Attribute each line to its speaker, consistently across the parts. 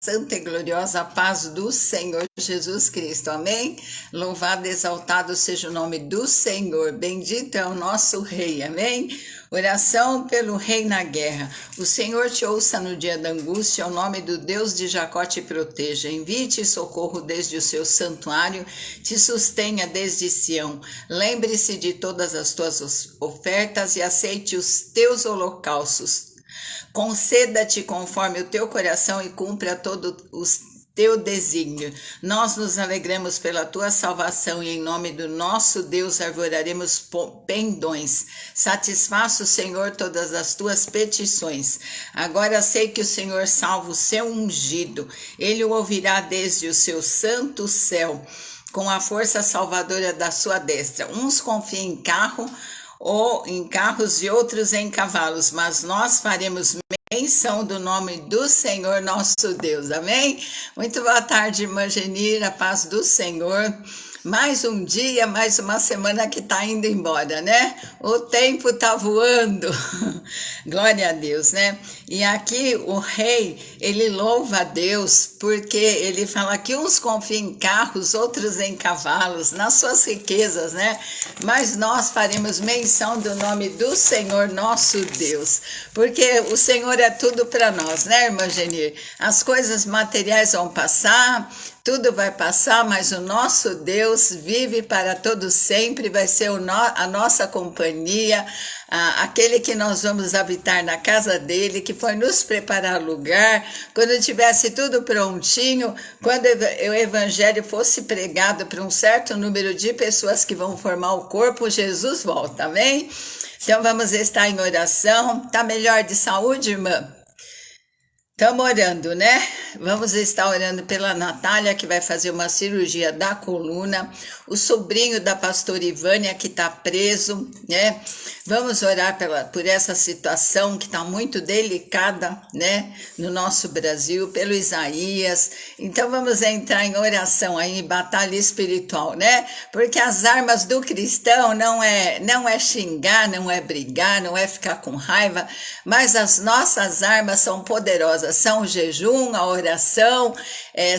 Speaker 1: Santa e gloriosa paz do Senhor Jesus Cristo, amém? Louvado e exaltado seja o nome do Senhor, bendito é o nosso Rei, amém? Oração pelo Rei na guerra. O Senhor te ouça no dia da angústia, o nome do Deus de Jacó te proteja. Envie-te socorro desde o seu santuário, te sustenha desde Sião. Lembre-se de todas as tuas ofertas e aceite os teus holocaustos. Conceda-te conforme o teu coração e cumpra todo o teu desígnio. Nós nos alegremos pela tua salvação e em nome do nosso Deus arvoraremos pendões. Satisfaça o Senhor todas as tuas petições. Agora sei que o Senhor salva o seu ungido. Ele o ouvirá desde o seu santo céu, com a força salvadora da sua destra. Uns confiam em carro ou em carros e outros em cavalos, mas nós faremos menção do nome do Senhor nosso Deus, amém? Muito boa tarde, irmã Genira, a paz do Senhor. Mais um dia, mais uma semana que tá indo embora, né? O tempo tá voando. Glória a Deus, né? E aqui o rei, ele louva a Deus, porque ele fala que uns confiam em carros, outros em cavalos, nas suas riquezas, né? Mas nós faremos menção do nome do Senhor nosso Deus, porque o Senhor é tudo para nós, né, irmã Genir? As coisas materiais vão passar, tudo vai passar, mas o nosso Deus vive para todo sempre, vai ser a nossa companhia, aquele que nós vamos habitar na casa dele, que foi nos preparar lugar, quando tivesse tudo prontinho, quando o evangelho fosse pregado para um certo número de pessoas que vão formar o corpo, Jesus volta, amém? Então vamos estar em oração. Tá melhor de saúde, irmã? Estamos orando, né? Vamos estar orando pela Natália, que vai fazer uma cirurgia da coluna, o sobrinho da pastora Ivânia, que está preso, né? Vamos orar por essa situação que está muito delicada, né? No nosso Brasil, pelo Isaías. Então vamos entrar em oração aí, em batalha espiritual, né? Porque as armas do cristão não é xingar, não é brigar, não é ficar com raiva, mas as nossas armas são poderosas. São o jejum, a oração,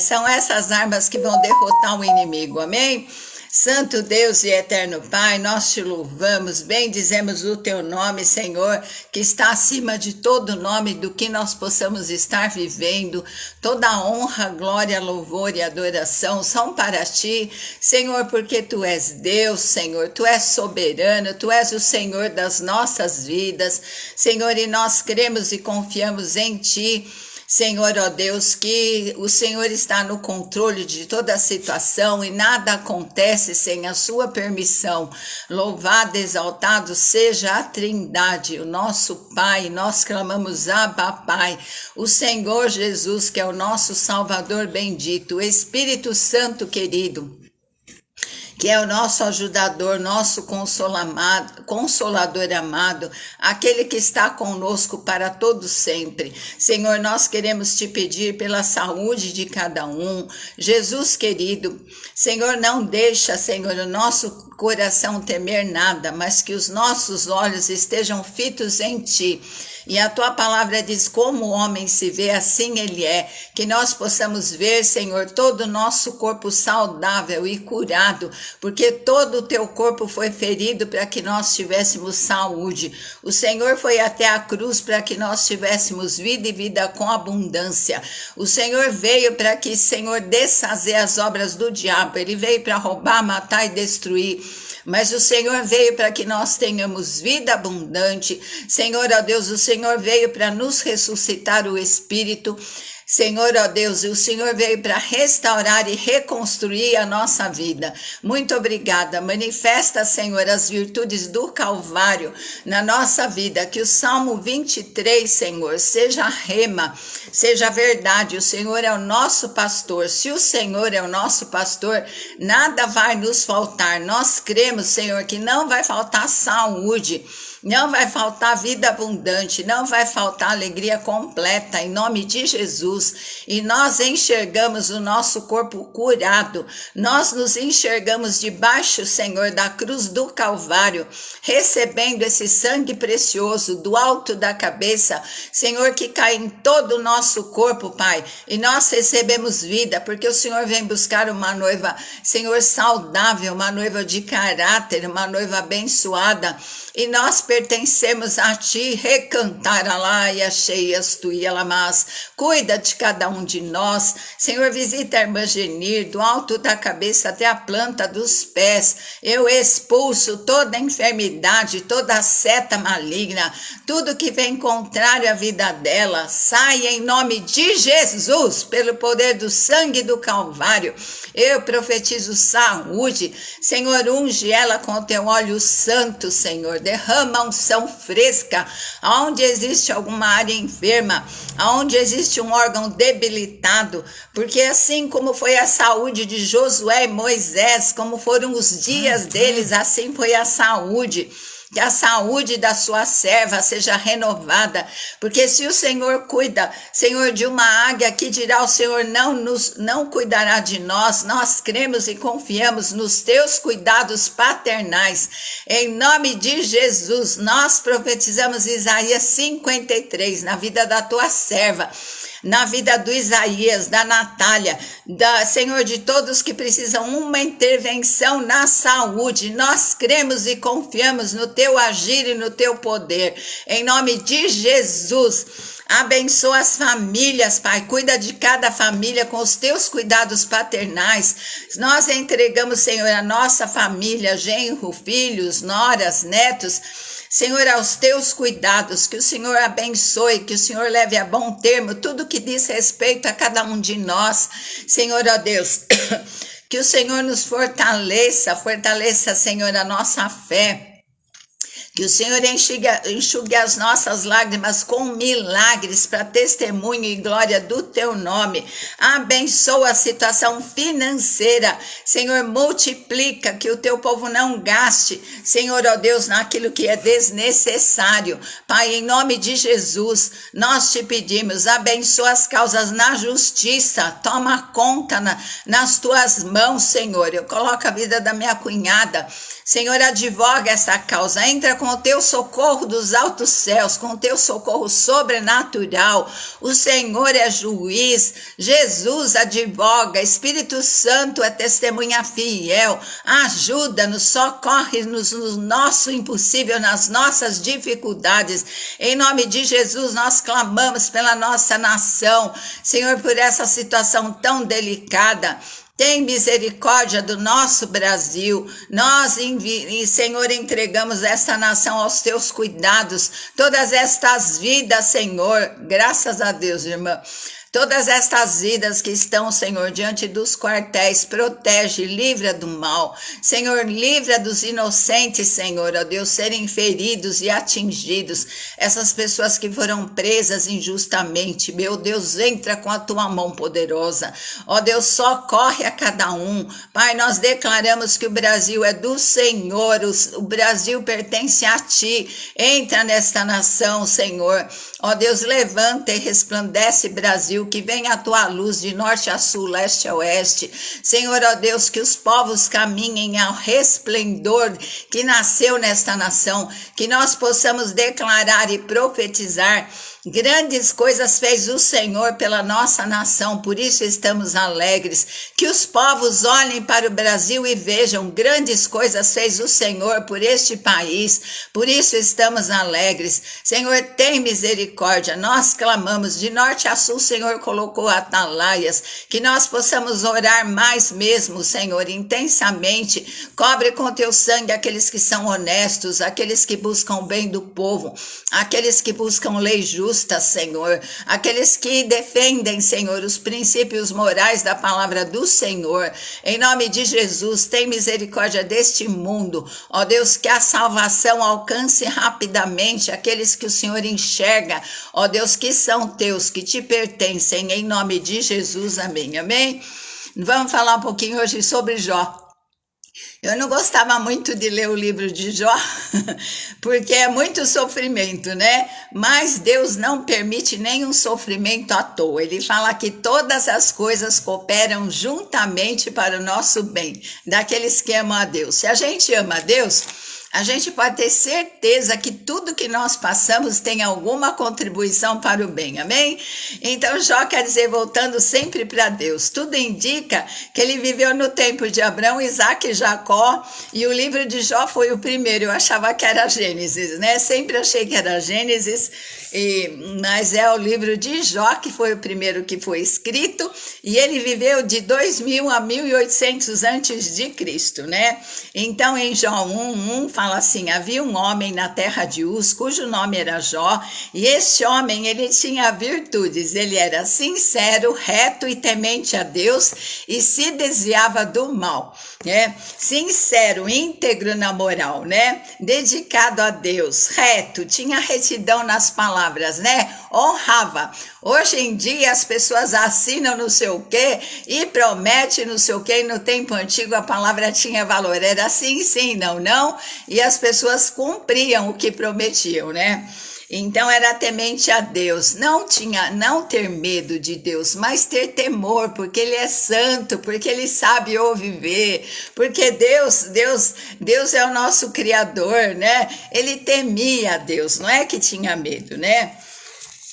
Speaker 1: são essas armas que vão derrotar o inimigo, amém? Santo Deus e eterno Pai, nós te louvamos, bendizemos o teu nome, Senhor, que está acima de todo nome do que nós possamos estar vivendo. Toda honra, glória, louvor e adoração são para ti, Senhor, porque tu és Deus, Senhor, tu és soberano, tu és o Senhor das nossas vidas, Senhor, e nós cremos e confiamos em ti. Senhor, ó Deus, que o Senhor está no controle de toda a situação e nada acontece sem a sua permissão. Louvado, exaltado seja a Trindade, o nosso Pai. Nós clamamos Abba, Pai. O Senhor Jesus, que é o nosso Salvador bendito, o Espírito Santo querido, que é o nosso ajudador, nosso consolador amado, aquele que está conosco para todo sempre. Senhor, nós queremos te pedir pela saúde de cada um. Jesus querido, Senhor, não deixa, Senhor, o nosso coração temer nada, mas que os nossos olhos estejam fitos em ti. E a tua palavra diz: como o homem se vê, assim ele é. Que nós possamos ver, Senhor, todo o nosso corpo saudável e curado, porque todo o teu corpo foi ferido para que nós tivéssemos saúde. O Senhor foi até a cruz para que nós tivéssemos vida e vida com abundância. O Senhor veio para que, Senhor, desfazer as obras do diabo. Ele veio para roubar, matar e destruir. Mas o Senhor veio para que nós tenhamos vida abundante. Senhor, ó Deus, o Senhor veio para nos ressuscitar o espírito. Senhor, ó Deus, o Senhor veio para restaurar e reconstruir a nossa vida. Muito obrigada. Manifesta, Senhor, as virtudes do Calvário na nossa vida. Que o Salmo 23, Senhor, seja rema, seja verdade. O Senhor é o nosso pastor. Se o Senhor é o nosso pastor, nada vai nos faltar. Nós cremos, Senhor, que não vai faltar saúde. não vai faltar vida abundante, não vai faltar alegria completa, em nome de Jesus. E nós enxergamos o nosso corpo curado, nós nos enxergamos debaixo, Senhor, da cruz do Calvário, recebendo esse sangue precioso do alto da cabeça, Senhor, que cai em todo o nosso corpo, Pai, e nós recebemos vida, porque o Senhor vem buscar uma noiva, Senhor, saudável, uma noiva de caráter, uma noiva abençoada, e nós pertencemos a Ti. Recantar alá e cheias Tu e alamas. Cuida de cada um de nós, Senhor, visita a irmã Genir, do alto da cabeça até a planta dos pés. Eu expulso toda enfermidade, toda seta maligna, tudo que vem contrário à vida dela, sai em nome de Jesus, pelo poder do sangue do Calvário. Eu profetizo saúde, Senhor, unge ela com teu óleo santo, Senhor, derrama unção fresca, aonde existe alguma área enferma, aonde existe um órgão debilitado, porque assim como foi a saúde de Josué e Moisés, como foram os dias deles, assim foi a saúde. Que a saúde da sua serva seja renovada, porque se o Senhor cuida, Senhor, de uma águia, que dirá o Senhor não cuidará de nós. Nós cremos e confiamos nos teus cuidados paternais. Em nome de Jesus, nós profetizamos Isaías 53 na vida da tua serva, na vida do Isaías, da Natália, Senhor, de todos que precisam uma intervenção na saúde. Nós cremos e confiamos no teu agir e no teu poder. Em nome de Jesus, abençoa as famílias, Pai. Cuida de cada família com os teus cuidados paternais. Nós entregamos, Senhor, a nossa família, genro, filhos, noras, netos, Senhor, aos teus cuidados, que o Senhor abençoe, que o Senhor leve a bom termo tudo que diz respeito a cada um de nós, Senhor, ó Deus, que o Senhor nos fortaleça, Senhor, a nossa fé, que o Senhor enxugue as nossas lágrimas com milagres para testemunho e glória do teu nome. Abençoa a situação financeira. Senhor, multiplica, que o teu povo não gaste, Senhor, ó Deus, naquilo que é desnecessário. Pai, em nome de Jesus, nós te pedimos, abençoa as causas na justiça. Toma conta nas tuas mãos, Senhor. Eu coloco a vida da minha cunhada. Senhor, advoga essa causa, entra com o teu socorro dos altos céus, com o teu socorro sobrenatural. O Senhor é juiz, Jesus advoga, Espírito Santo é testemunha fiel. Ajuda-nos, socorre-nos no nosso impossível, nas nossas dificuldades. Em nome de Jesus, nós clamamos pela nossa nação, Senhor, por essa situação tão delicada. Tem misericórdia do nosso Brasil. Nós, Senhor, entregamos essa nação aos teus cuidados. Todas estas vidas, Senhor, graças a Deus, irmã. Todas estas vidas que estão, Senhor, diante dos quartéis, protege, livra do mal. Senhor, livra dos inocentes, Senhor, ó Deus, serem feridos e atingidos. Essas pessoas que foram presas injustamente, meu Deus, entra com a tua mão poderosa. Ó Deus, socorre a cada um. Pai, nós declaramos que o Brasil é do Senhor, o Brasil pertence a ti. Entra nesta nação, Senhor. Ó Deus, levanta e resplandece, Brasil, que venha a tua luz de norte a sul, leste a oeste. Senhor, ó Deus, que os povos caminhem ao resplendor que nasceu nesta nação, que nós possamos declarar e profetizar. Grandes coisas fez o Senhor pela nossa nação, por isso estamos alegres. Que os povos olhem para o Brasil e vejam, grandes coisas fez o Senhor por este país, por isso estamos alegres. Senhor, tem misericórdia, nós clamamos de norte a sul, Senhor colocou atalaias, que nós possamos orar mais mesmo, Senhor, intensamente. Cobre com teu sangue aqueles que são honestos, aqueles que buscam o bem do povo, aqueles que buscam lei justa, Senhor, aqueles que defendem, Senhor, os princípios morais da palavra do Senhor. Em nome de Jesus, tem misericórdia deste mundo. Ó Deus, que a salvação alcance rapidamente aqueles que o Senhor enxerga, ó Deus, que são teus, que te pertencem, em nome de Jesus, amém, amém. Vamos falar um pouquinho hoje sobre Jó. Eu não gostava muito de ler o livro de Jó, porque é muito sofrimento, né? Mas Deus não permite nenhum sofrimento à toa. Ele fala que todas as coisas cooperam juntamente para o nosso bem, daqueles que amam a Deus. Se a gente ama a Deus, a gente pode ter certeza que tudo que nós passamos tem alguma contribuição para o bem, amém? Então, Jó quer dizer, voltando sempre para Deus, tudo indica que ele viveu no tempo de Abraão, Isaac e Jacó, e o livro de Jó foi o primeiro. Eu achava que era Gênesis, né? Sempre achei que era Gênesis, mas é o livro de Jó que foi o primeiro que foi escrito, e ele viveu de 2000 a 1800 antes de Cristo, né? Então, em Jó 1:1 fala assim: havia um homem na terra de Uz, cujo nome era Jó, e esse homem, ele tinha virtudes, ele era sincero, reto e temente a Deus, e se desviava do mal, né? Sincero, íntegro na moral, né? Dedicado a Deus, reto, tinha retidão nas palavras, né? Honrava. Hoje em dia as pessoas assinam não sei o quê e prometem não sei o quê, e no tempo antigo a palavra tinha valor, era sim, sim, não, não, e as pessoas cumpriam o que prometiam, né? Então era temente a Deus, não ter medo de Deus, mas ter temor, porque Ele é santo, porque Ele sabe o viver, porque Deus é o nosso Criador, né? Ele temia a Deus, não é que tinha medo, né?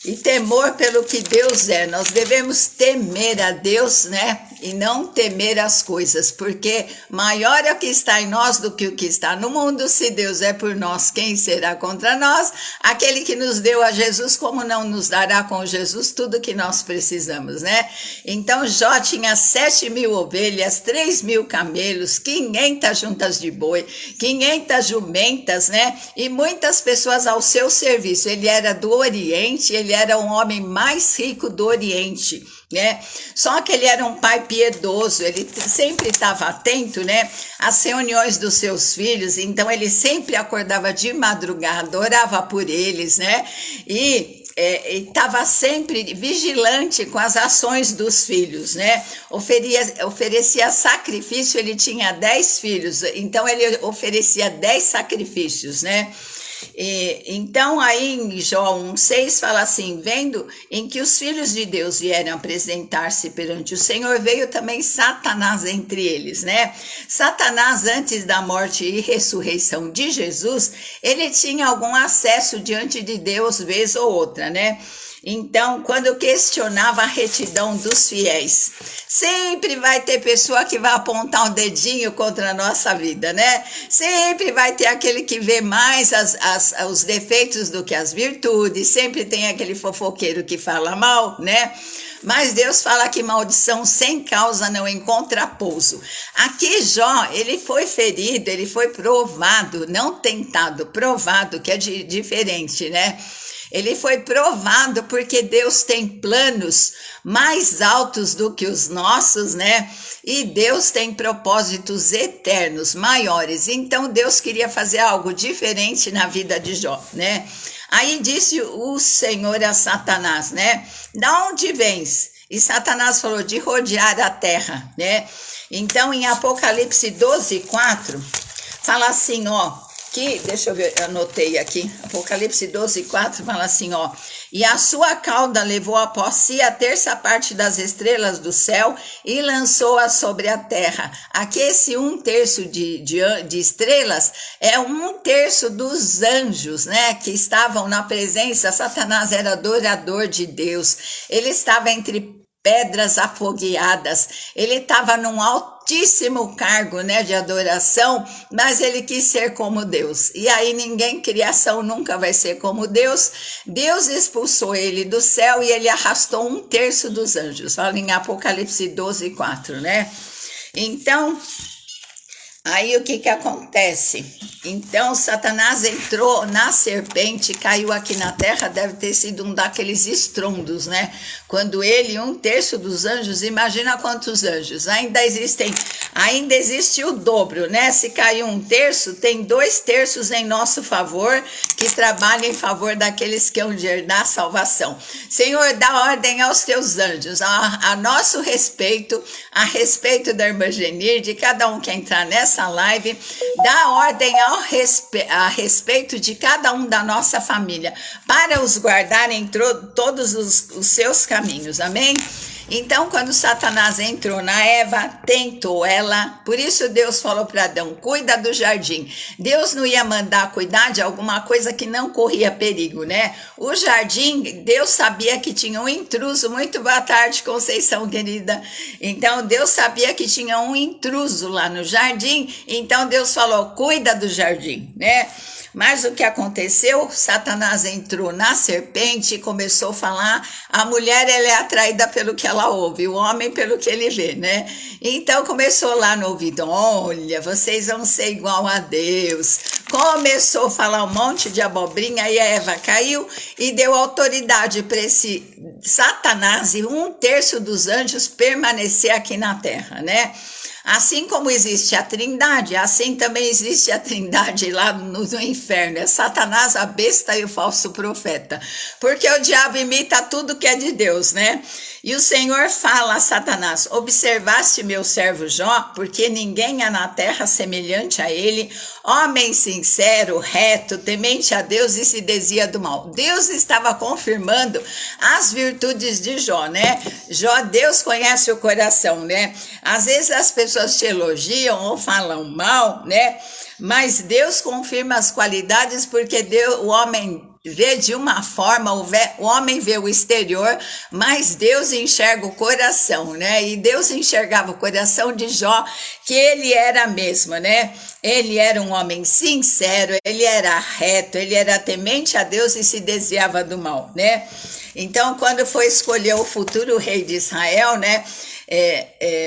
Speaker 1: E temor pelo que Deus é, nós devemos temer a Deus, né? E não temer as coisas, porque maior é o que está em nós do que o que está no mundo. Se Deus é por nós, quem será contra nós? Aquele que nos deu a Jesus, como não nos dará com Jesus tudo que nós precisamos, né? Então Jó tinha 7.000 ovelhas, 3.000 camelos, 500 juntas de boi, 500 jumentas, né? E muitas pessoas ao seu serviço. Ele era do Oriente, ele era o homem mais rico do Oriente, né? Só que ele era um pai piedoso, ele sempre estava atento, né, às reuniões dos seus filhos, então ele sempre acordava de madrugada, orava por eles, né, e estava sempre vigilante com as ações dos filhos, né, oferecia sacrifício, ele tinha 10 filhos, então ele oferecia 10 sacrifícios, né. Então aí em Jó 1:6 fala assim: vendo em que os filhos de Deus vieram apresentar-se perante o Senhor, veio também Satanás entre eles, né? Satanás, antes da morte e ressurreição de Jesus, ele tinha algum acesso diante de Deus vez ou outra, né? Então, quando questionava a retidão dos fiéis, sempre vai ter pessoa que vai apontar um dedinho contra a nossa vida, né? Sempre vai ter aquele que vê mais os defeitos do que as virtudes, sempre tem aquele fofoqueiro que fala mal, né? Mas Deus fala que maldição sem causa não encontra pouso. Aqui Jó, ele foi ferido, ele foi provado, não tentado, provado, que é diferente, né? Ele foi provado porque Deus tem planos mais altos do que os nossos, né? E Deus tem propósitos eternos, maiores. Então Deus queria fazer algo diferente na vida de Jó, né? Aí disse o Senhor a Satanás, né? Da onde vens? E Satanás falou: de rodear a terra, né? Então em Apocalipse 12:4 fala assim, ó. Deixa eu ver, eu anotei aqui, Apocalipse 12:4 fala assim, ó: e a sua cauda levou após si a terça parte das estrelas do céu e lançou-as sobre a terra. Aqui esse 1/3 de estrelas é 1/3 dos anjos, né, que estavam na presença. Satanás era adorador de Deus, ele estava entre pedras afogueadas, ele estava num altíssimo cargo, né, de adoração, mas ele quis ser como Deus, e aí criação nunca vai ser como Deus. Deus expulsou ele do céu e ele arrastou 1/3 dos anjos, fala em Apocalipse 12:4, né? Então, aí o que acontece? Então Satanás entrou na serpente, caiu aqui na terra, deve ter sido um daqueles estrondos, né? Quando ele, 1/3 dos anjos, imagina quantos anjos, ainda existe o dobro, né? Se caiu 1/3, tem 2/3 em nosso favor, que trabalham em favor daqueles que hão de herdar a salvação. Senhor, dá ordem aos teus anjos, a nosso respeito, a respeito da irmã Genir, de cada um que entrar nessa essa live, dá ordem a respeito de cada um da nossa família, para os guardar em todos os seus caminhos, amém? Então, quando Satanás entrou na Eva, tentou ela. Por isso Deus falou para Adão, cuida do jardim. Deus não ia mandar cuidar de alguma coisa que não corria perigo, né? O jardim, Deus sabia que tinha um intruso. Muito boa tarde, Conceição querida. Então, Deus sabia que tinha um intruso lá no jardim. Então, Deus falou, cuida do jardim, né? Mas o que aconteceu? Satanás entrou na serpente e começou a falar, a mulher ela é atraída pelo que ela ouve, o homem pelo que ele vê, né? Então começou lá no ouvido, olha, vocês vão ser igual a Deus. Começou a falar um monte de abobrinha e a Eva caiu e deu autoridade para esse Satanás e 1/3 dos anjos permanecer aqui na terra, né? Assim como existe a Trindade, assim também existe a Trindade lá no inferno. É Satanás, a besta e o falso profeta. Porque o diabo imita tudo que é de Deus, né? E o Senhor fala a Satanás, observaste meu servo Jó, porque ninguém há na terra semelhante a ele, homem sincero, reto, temente a Deus e se desvia do mal. Deus estava confirmando as virtudes de Jó, né? Jó, Deus conhece o coração, né? Às vezes as pessoas te elogiam ou falam mal, né? Mas Deus confirma as qualidades porque Deus, o homem vê de uma forma, o homem vê o exterior, mas Deus enxerga o coração, né? E Deus enxergava o coração de Jó, que ele era mesmo, né? Ele era um homem sincero, ele era reto, ele era temente a Deus e se desviava do mal, né? Então, quando foi escolher o futuro rei de Israel, né?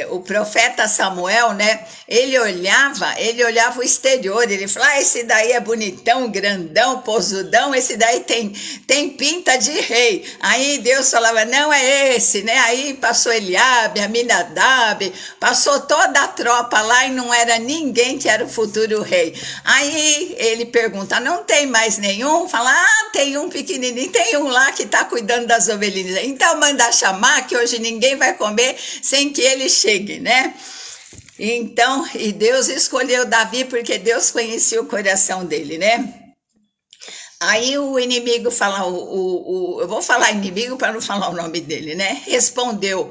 Speaker 1: O profeta Samuel, né? Ele olhava o exterior, ele falava, esse daí é bonitão, grandão, posudão, esse daí tem pinta de rei. Aí Deus falava, não é esse, né? Aí passou Eliabe, Aminadab, passou toda a tropa lá e não era ninguém que era o futuro rei. Aí ele pergunta, não tem mais nenhum? Fala, tem um pequenininho, tem um lá que tá cuidando das ovelhinhas. Então manda chamar que hoje ninguém vai comer sem que ele chegue, né? Então, e Deus escolheu Davi porque Deus conhecia o coração dele, né? Aí o inimigo fala, eu vou falar inimigo para não falar o nome dele, né? Respondeu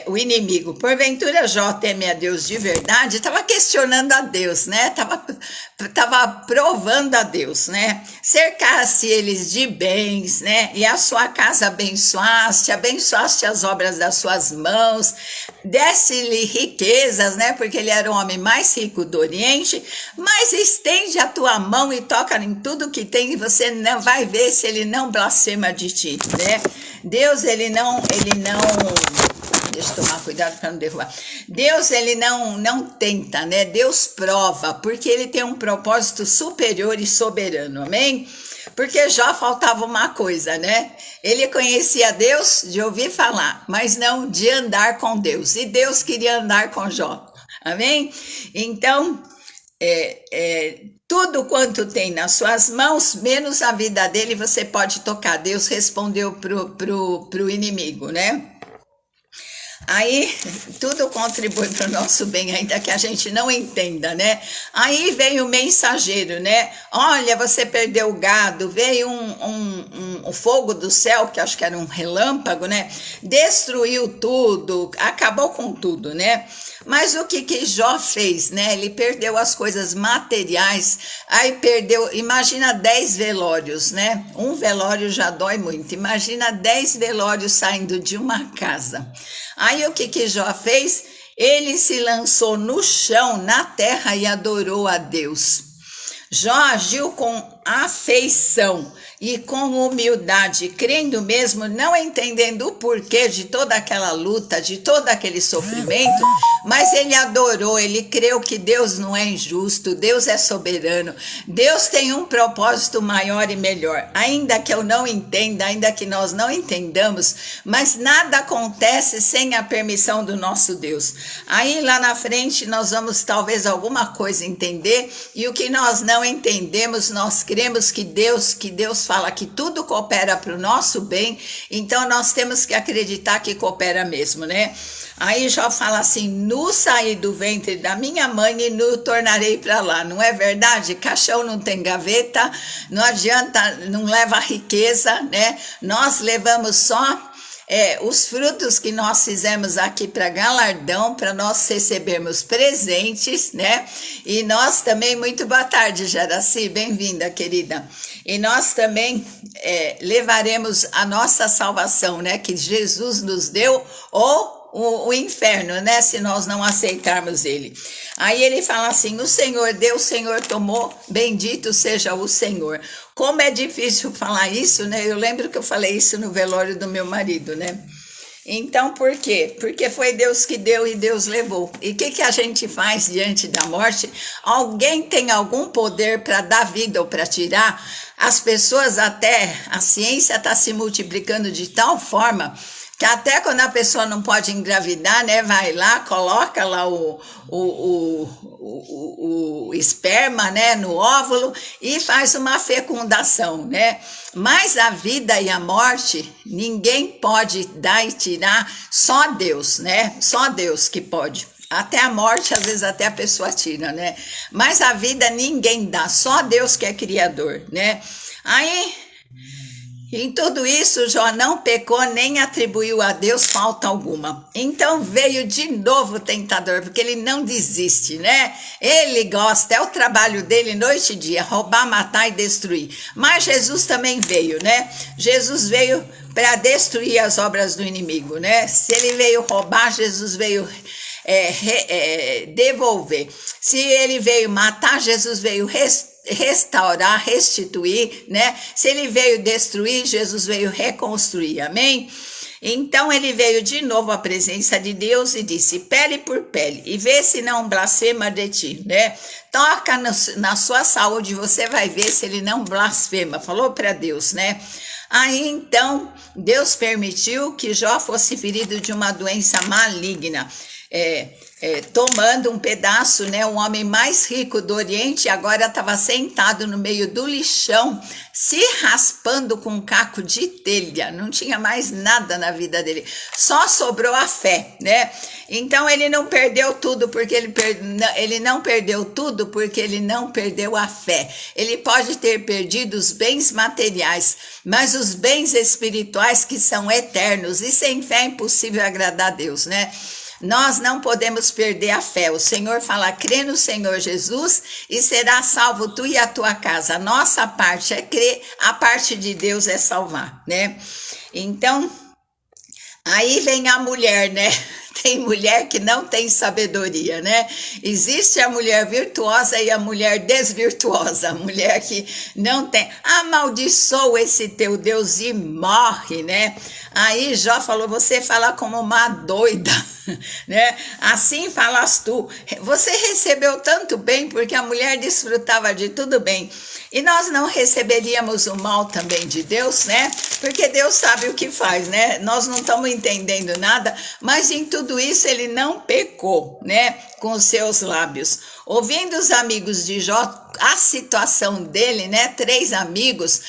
Speaker 1: o inimigo, porventura Jó teme a Deus de verdade? Estava questionando a Deus, né? Tava provando a Deus, né? Cercasse eles de bens, né? E a sua casa abençoaste as obras das suas mãos, desse-lhe riquezas, né? Porque ele era o homem mais rico do Oriente, mas estende a tua mão e toca em tudo que tem e você não vai ver se ele não blasfema de ti, né? Deus, ele não, deixa eu tomar cuidado para não derrubar. Deus, ele não tenta, né? Deus prova, porque ele tem um propósito superior e soberano, amém? Porque Jó faltava uma coisa, né? Ele conhecia Deus de ouvir falar, mas não de andar com Deus. E Deus queria andar com Jó, amém? Então, tudo quanto tem nas suas mãos, menos a vida dele, você pode tocar. Deus respondeu pro inimigo, né? Aí tudo contribui para o nosso bem, ainda que a gente não entenda, né? Aí veio o mensageiro, né? Olha, você perdeu o gado, veio um fogo do céu, que acho que era um relâmpago, né? Destruiu tudo, acabou com tudo, né? Mas o que Jó fez, né? Ele perdeu as coisas materiais, aí perdeu, imagina 10 velórios, né? Um velório já dói muito, imagina 10 velórios saindo de uma casa. Aí o que Jó fez? Ele se lançou no chão, na terra e adorou a Deus. Jó agiu com afeição e com humildade, crendo mesmo, não entendendo o porquê de toda aquela luta, de todo aquele sofrimento, mas ele adorou, ele creu que Deus não é injusto, Deus é soberano, Deus tem um propósito maior e melhor, ainda que eu não entenda, ainda que nós não entendamos, mas nada acontece sem a permissão do nosso Deus. Aí lá na frente nós vamos talvez alguma coisa entender, e o que nós não entendemos, nós cremos que Deus Deus fala que tudo coopera para o nosso bem, então nós temos que acreditar que coopera mesmo, né? Aí Jó fala assim: nu saí do ventre da minha mãe e nu tornarei para lá. Não é verdade? Caixão não tem gaveta, não adianta, não leva riqueza, né? Nós levamos só os frutos que nós fizemos aqui para galardão, para nós recebermos presentes, né? E nós também, muito boa tarde, Jaraci, bem-vinda, querida. E nós também levaremos a nossa salvação, né? Que Jesus nos deu, ou o inferno, né? Se nós não aceitarmos ele. Aí ele fala assim: o Senhor deu, o Senhor tomou, bendito seja o Senhor. Como é difícil falar isso, né? Eu lembro que eu falei isso no velório do meu marido, né? Então, por quê? Porque foi Deus que deu e Deus levou. E o que a gente faz diante da morte? Alguém tem algum poder para dar vida ou para tirar? As pessoas, até a ciência está se multiplicando de tal forma que até quando a pessoa não pode engravidar, né, vai lá, coloca lá o esperma, né, no óvulo e faz uma fecundação, né? Mas a vida e a morte, ninguém pode dar e tirar, só Deus, né? Só Deus que pode. Até a morte, às vezes até a pessoa tira, né? Mas a vida ninguém dá, só Deus que é criador, né? Aí, em tudo isso, Jó não pecou nem atribuiu a Deus falta alguma. Então veio de novo o tentador, porque ele não desiste, né? Ele gosta, é o trabalho dele noite e dia, roubar, matar e destruir. Mas Jesus também veio, né? Jesus veio para destruir as obras do inimigo, né? Se ele veio roubar, Jesus veio devolver. Se ele veio matar, Jesus veio restaurar, restituir, né? Se ele veio destruir, Jesus veio reconstruir, amém? Então ele veio de novo à presença de Deus e disse: pele por pele, e vê se não blasfema de ti, né? Toca na sua saúde, você vai ver se ele não blasfema, falou para Deus, né? Aí então Deus permitiu que Jó fosse ferido de uma doença maligna, tomando um pedaço, né? O homem mais rico do Oriente agora estava sentado no meio do lixão, se raspando com um caco de telha. Não tinha mais nada na vida dele, só sobrou a fé, né? Então ele não perdeu tudo porque ele não perdeu tudo porque ele não perdeu a fé. Ele pode ter perdido os bens materiais, mas os bens espirituais que são eternos, e sem fé é impossível agradar a Deus, né? Nós não podemos perder a fé. O Senhor fala: crê no Senhor Jesus e será salvo tu e a tua casa. A nossa parte é crer, a parte de Deus é salvar, né? Então, aí vem a mulher, né? Tem mulher que não tem sabedoria, né? Existe a mulher virtuosa e a mulher desvirtuosa. A mulher que não tem. Amaldiçoa esse teu Deus e morre, né? Aí Jó falou: você fala como uma doida, né? Assim falas tu. Você recebeu tanto bem porque a mulher desfrutava de tudo bem. E nós não receberíamos o mal também de Deus, né? Porque Deus sabe o que faz, né? Nós não estamos entendendo nada, mas em tudo isso ele não pecou, né? Com os seus lábios. Ouvindo os amigos de Jó a situação dele, né? 3 amigos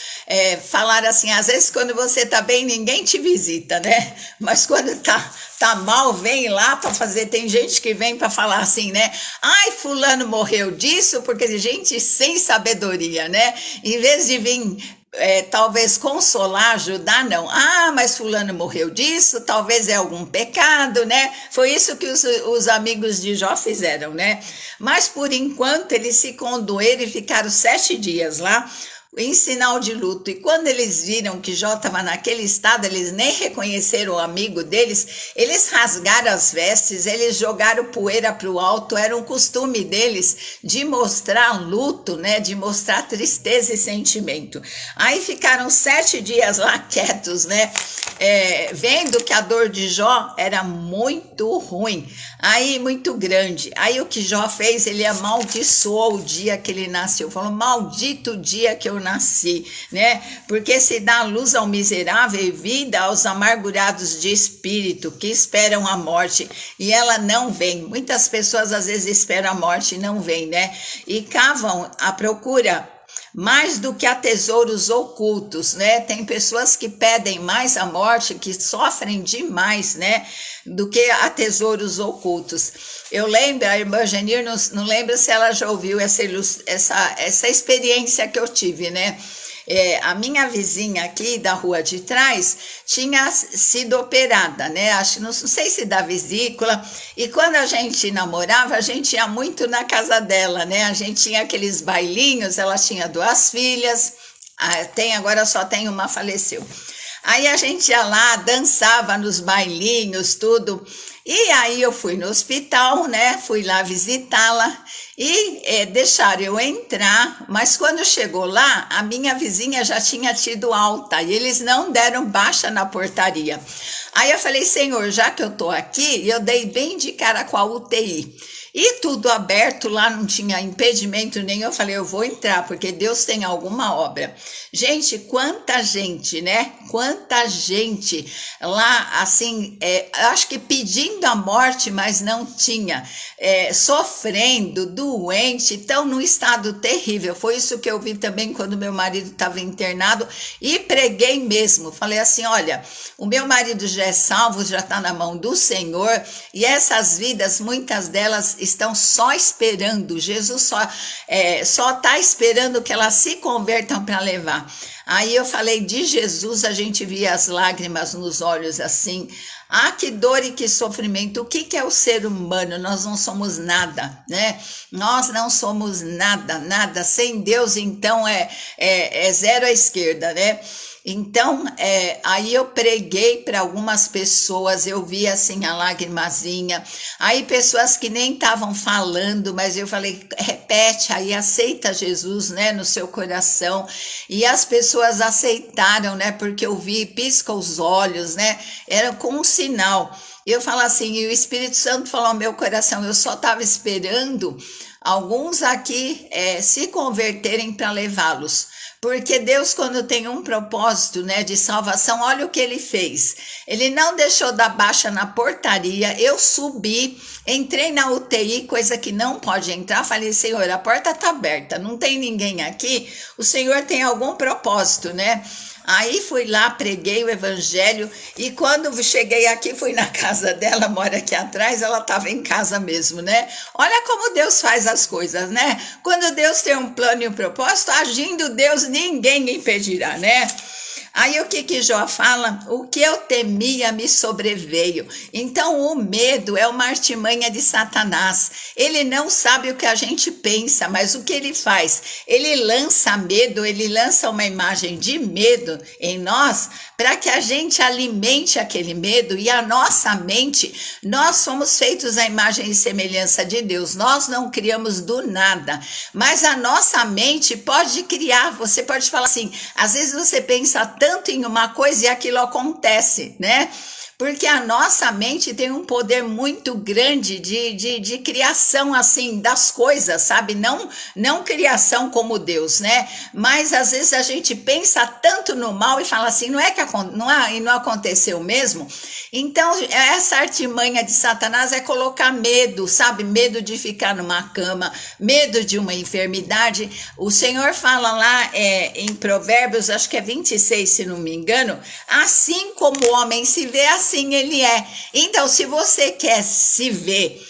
Speaker 1: falaram assim: às vezes quando você tá bem ninguém te visita, né? Mas quando tá mal, vem lá para fazer. Tem gente que vem para falar assim, né? Ai, fulano morreu disso, porque gente sem sabedoria, né? Em vez de vir talvez consolar, ajudar, não. Ah, mas fulano morreu disso, talvez é algum pecado, né? Foi isso que os amigos de Jó fizeram, né? Mas por enquanto eles se condoeram e ficaram 7 dias lá, em sinal de luto. E quando eles viram que Jó estava naquele estado, eles nem reconheceram o amigo deles, eles rasgaram as vestes, eles jogaram poeira para o alto. Era um costume deles de mostrar luto, né? De mostrar tristeza e sentimento. Aí ficaram 7 dias lá quietos, né? Vendo que a dor de Jó era muito ruim, aí muito grande. Aí o que Jó fez? Ele amaldiçoou o dia que ele nasceu. Falou: maldito o dia que eu nasci, né? Porque se dá luz ao miserável e vida aos amargurados de espírito que esperam a morte, e ela não vem. Muitas pessoas às vezes esperam a morte e não vem, né? E cavam à procura mais do que a tesouros ocultos, né? Tem pessoas que pedem mais a morte, que sofrem demais, né? Do que a tesouros ocultos. Eu lembro, a irmã Genir, não lembro se ela já ouviu essa experiência que eu tive, né? A minha vizinha aqui da rua de trás tinha sido operada, né? Acho, não sei se da vesícula. E quando a gente namorava, a gente ia muito na casa dela, né? A gente tinha aqueles bailinhos, ela tinha 2 filhas, agora só tem uma, faleceu. Aí a gente ia lá, dançava nos bailinhos, tudo. E aí eu fui no hospital, né? Fui lá visitá-la e deixaram eu entrar. Mas quando chegou lá, a minha vizinha já tinha tido alta e eles não deram baixa na portaria. Aí eu falei, Senhor, já que eu tô aqui, eu dei bem de cara com a UTI. E tudo aberto lá, não tinha impedimento nenhum. Eu falei, eu vou entrar, porque Deus tem alguma obra. Gente, quanta gente, né? Quanta gente lá, assim, acho que pedindo a morte, mas não tinha. Sofrendo, doente, então num estado terrível. Foi isso que eu vi também quando meu marido estava internado e preguei mesmo. Falei assim, olha, o meu marido já é salvo, já está na mão do Senhor e essas vidas, muitas delas estão só esperando, Jesus só está esperando que elas se convertam para levar. Aí eu falei de Jesus, a gente via as lágrimas nos olhos assim, que dor e que sofrimento. O que é o ser humano? Nós não somos nada, né? Nós não somos nada, nada. Sem Deus, então, é zero à esquerda, né? Então, aí eu preguei para algumas pessoas, eu vi assim a lagrimazinha, aí pessoas que nem estavam falando, mas eu falei, repete aí, aceita Jesus, né, no seu coração, e as pessoas aceitaram, né, porque eu vi, pisca os olhos, né, era com um sinal. Eu falo assim, e o Espírito Santo falou ao meu coração, eu só estava esperando alguns aqui se converterem para levá-los. Porque Deus, quando tem um propósito, né, de salvação, olha o que ele fez. Ele não deixou dar baixa na portaria, eu subi, entrei na UTI, coisa que não pode entrar, falei, Senhor, a porta está aberta, não tem ninguém aqui, o Senhor tem algum propósito, né? Aí fui lá, preguei o evangelho e quando cheguei aqui, fui na casa dela, mora aqui atrás, ela estava em casa mesmo, né? Olha como Deus faz as coisas, né? Quando Deus tem um plano e um propósito, agindo Deus, ninguém impedirá, né? Aí o que Jó fala? O que eu temia me sobreveio. Então o medo é uma artimanha de Satanás. Ele não sabe o que a gente pensa, mas o que ele faz? Ele lança medo, ele lança uma imagem de medo em nós para que a gente alimente aquele medo e a nossa mente, nós somos feitos à imagem e semelhança de Deus. Nós não criamos do nada, mas a nossa mente pode criar. Você pode falar assim, às vezes você pensa tanto em uma coisa e aquilo acontece, né? Porque a nossa mente tem um poder muito grande de criação, assim, das coisas, sabe? Não criação como Deus, né? Mas às vezes a gente pensa tanto no mal e fala assim, não aconteceu mesmo? Então, essa artimanha de Satanás é colocar medo, sabe? Medo de ficar numa cama, medo de uma enfermidade. O Senhor fala lá em Provérbios, acho que é 26, se não me engano, assim como o homem se vê, assim ele é. Então, se você quer se ver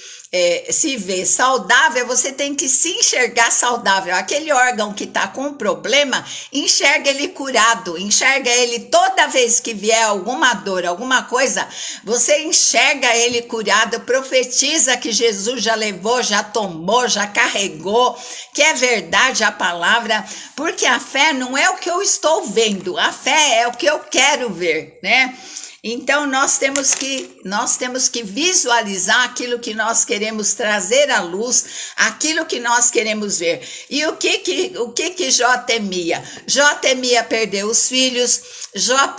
Speaker 1: saudável, você tem que se enxergar saudável. Aquele órgão que está com problema, enxerga ele curado, enxerga ele toda vez que vier alguma dor, alguma coisa, você enxerga ele curado, profetiza que Jesus já levou, já tomou, já carregou, que é verdade a palavra, porque a fé não é o que eu estou vendo, a fé é o que eu quero ver, né? Então, nós temos que visualizar aquilo que nós queremos trazer à luz, aquilo que nós queremos ver. E o que Jó temia? Jó temia perder os filhos, Jó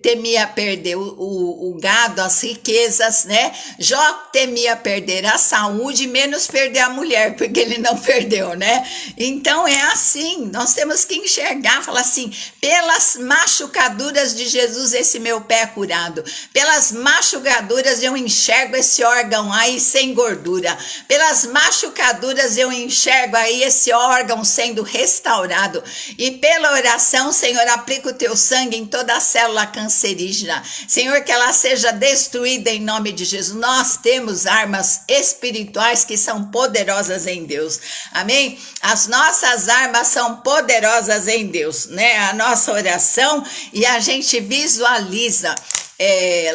Speaker 1: temia perder o gado, as riquezas, né? Jó temia perder a saúde, menos perder a mulher, porque ele não perdeu, né? Então é assim, nós temos que enxergar, falar assim, pelas machucaduras de Jesus esse meu pé é curado, pelas machucaduras eu enxergo esse órgão aí sem gordura, pelas machucaduras eu enxergo aí esse órgão sendo restaurado, e pela oração, Senhor, aplica o teu sangue em toda a célula cancerígena, Senhor, que ela seja destruída em nome de Jesus. Nós temos armas espirituais que são poderosas em Deus, amém? As nossas armas são poderosas em Deus, né? A nossa oração, e a gente visualiza.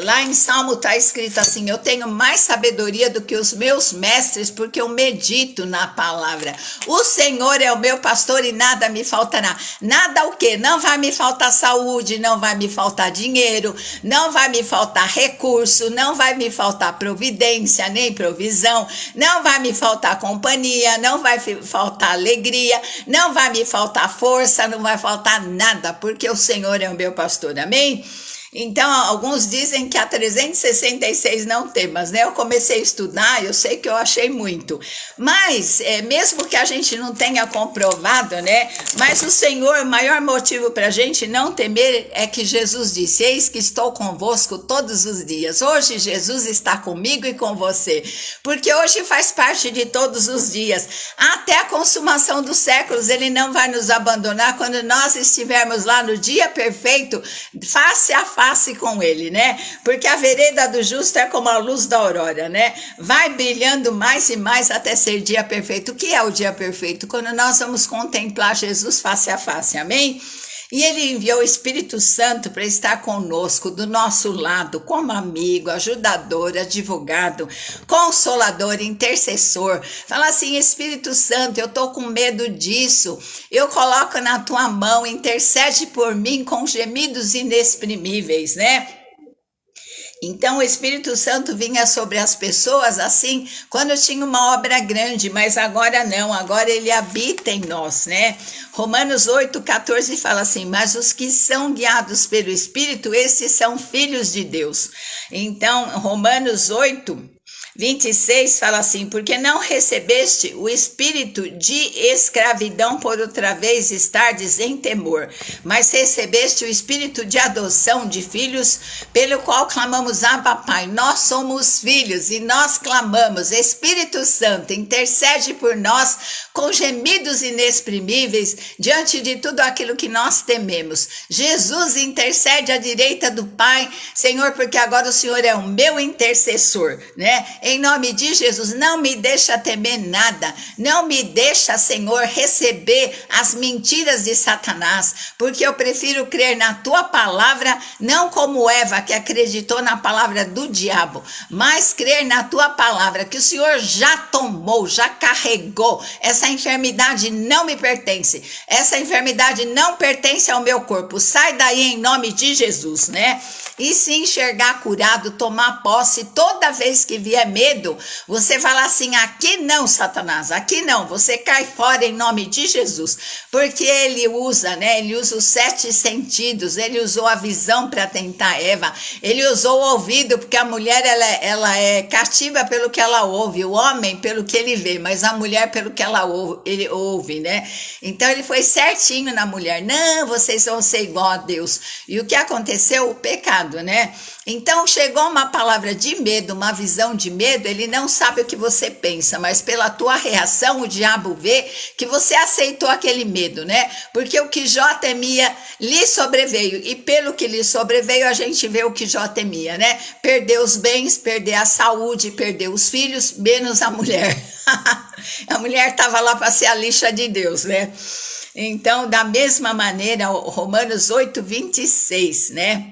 Speaker 1: Lá em Salmo está escrito assim, eu tenho mais sabedoria do que os meus mestres, porque eu medito na palavra. O Senhor é o meu pastor e nada me faltará. Nada o quê? Não vai me faltar saúde, não vai me faltar dinheiro, não vai me faltar recurso, não vai me faltar providência, nem provisão, não vai me faltar companhia, não vai faltar alegria, não vai me faltar força, não vai faltar nada, porque o Senhor é o meu pastor, amém? Então, alguns dizem que há 366 não temas, né? Eu comecei a estudar, eu sei que eu achei muito. Mas, mesmo que a gente não tenha comprovado, né? Mas o Senhor, o maior motivo para a gente não temer é que Jesus disse, eis que estou convosco todos os dias. Hoje, Jesus está comigo e com você. Porque hoje faz parte de todos os dias. Até a consumação dos séculos, Ele não vai nos abandonar quando nós estivermos lá no dia perfeito, face a face com ele, né? Porque a vereda do justo é como a luz da aurora, né? Vai brilhando mais e mais até ser dia perfeito. O que é o dia perfeito? Quando nós vamos contemplar Jesus face a face, amém? E ele enviou o Espírito Santo para estar conosco, do nosso lado, como amigo, ajudador, advogado, consolador, intercessor. Fala assim, Espírito Santo, eu estou com medo disso. Eu coloco na tua mão, intercede por mim com gemidos inexprimíveis, né? Então o Espírito Santo vinha sobre as pessoas assim, quando tinha uma obra grande, mas agora não, agora ele habita em nós, né? Romanos 8,14 fala assim, mas os que são guiados pelo Espírito, esses são filhos de Deus. Então, Romanos 8:26 fala assim, porque não recebeste o espírito de escravidão por outra vez estardes em temor, mas recebeste o espírito de adoção de filhos, pelo qual clamamos, Abba, Pai. Nós somos filhos e nós clamamos, Espírito Santo, intercede por nós com gemidos inexprimíveis diante de tudo aquilo que nós tememos. Jesus intercede à direita do Pai, Senhor, porque agora o Senhor é o meu intercessor, né? Em nome de Jesus, não me deixa temer nada, não me deixa, Senhor, receber as mentiras de Satanás, porque eu prefiro crer na tua palavra, não como Eva, que acreditou na palavra do diabo, mas crer na tua palavra, que o Senhor já tomou, já carregou. Essa enfermidade não me pertence, essa enfermidade não pertence ao meu corpo, sai daí em nome de Jesus, né? E se enxergar curado, tomar posse, toda vez que vier medo, você fala assim, aqui não, Satanás, aqui não, você cai fora em nome de Jesus, porque ele usa, né, ele usa os 7 sentidos, ele usou a visão para tentar Eva, ele usou o ouvido, porque a mulher, ela é cativa pelo que ela ouve, o homem pelo que ele vê, mas a mulher pelo que ela ouve, ele ouve, né, então ele foi certinho na mulher, não, vocês vão ser igual a Deus, e o que aconteceu? O pecado, né? Então chegou uma palavra de medo, uma visão de medo, ele não sabe o que você pensa, mas pela tua reação o diabo vê que você aceitou aquele medo, né? Porque o que Jó temia lhe sobreveio, e pelo que lhe sobreveio a gente vê o que Jó temia, né? Perder os bens, perder a saúde, perder os filhos, menos a mulher. A mulher estava lá para ser a lixa de Deus, né? Então, da mesma maneira, Romanos 8:26, né?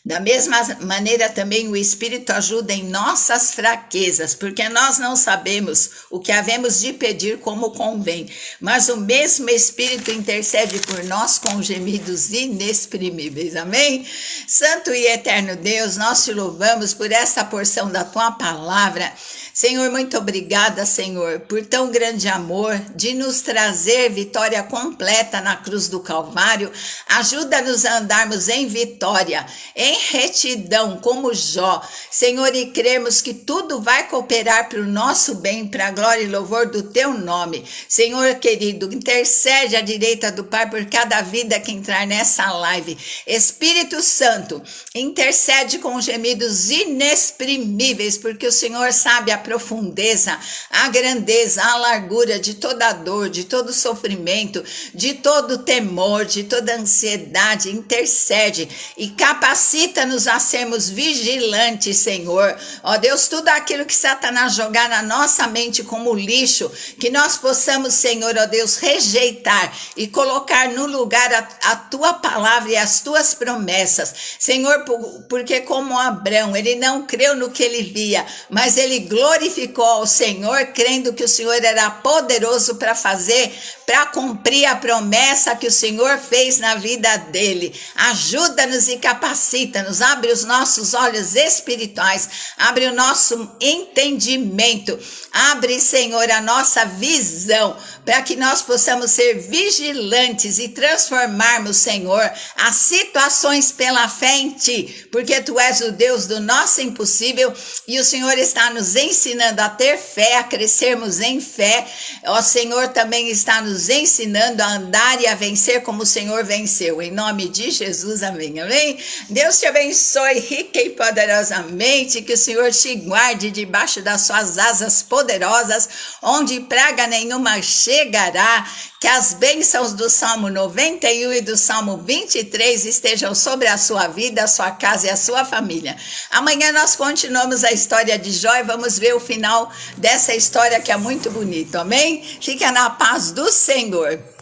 Speaker 1: Da mesma maneira também o Espírito ajuda em nossas fraquezas, porque nós não sabemos o que havemos de pedir como convém, mas o mesmo Espírito intercede por nós com gemidos inexprimíveis, amém? Santo e eterno Deus, nós te louvamos por essa porção da tua palavra. Senhor, muito obrigada, Senhor, por tão grande amor de nos trazer vitória completa na cruz do Calvário. Ajuda-nos a andarmos em vitória, em retidão, como Jó, Senhor, e cremos que tudo vai cooperar para o nosso bem, para a glória e louvor do teu nome. Senhor querido, intercede à direita do Pai por cada vida que entrar nessa live. Espírito Santo, intercede com gemidos inexprimíveis, porque o Senhor sabe a profundeza, a grandeza, a largura de toda dor, de todo sofrimento, de todo temor, de toda ansiedade. Intercede e capacita-nos a sermos vigilantes, Senhor. Ó Deus, tudo aquilo que Satanás jogar na nossa mente como lixo, que nós possamos, Senhor, ó Deus, rejeitar e colocar no lugar a tua palavra e as tuas promessas, Senhor, porque como Abrão, ele não creu no que ele via, mas ele glorificou ao Senhor, crendo que o Senhor era poderoso para fazer, para cumprir a promessa que o Senhor fez na vida dele. Ajuda-nos e capacita-nos, abre os nossos olhos espirituais, abre o nosso entendimento, abre, Senhor, a nossa visão, para que nós possamos ser vigilantes e transformarmos, Senhor, as situações pela fé em Ti, porque Tu és o Deus do nosso impossível e o Senhor está nos ensinando a ter fé, a crescermos em fé. O Senhor também está nos ensinando a andar e a vencer como o Senhor venceu. Em nome de Jesus, amém, amém. Deus te abençoe rica e poderosamente, que o Senhor te guarde debaixo das suas asas poderosas, onde praga nenhuma chegará, que as bênçãos do Salmo 91 e do Salmo 23 estejam sobre a sua vida, a sua casa e a sua família. Amanhã nós continuamos a história de Jó e vamos ver o final dessa história que é muito bonito, amém? Fica na paz do Senhor.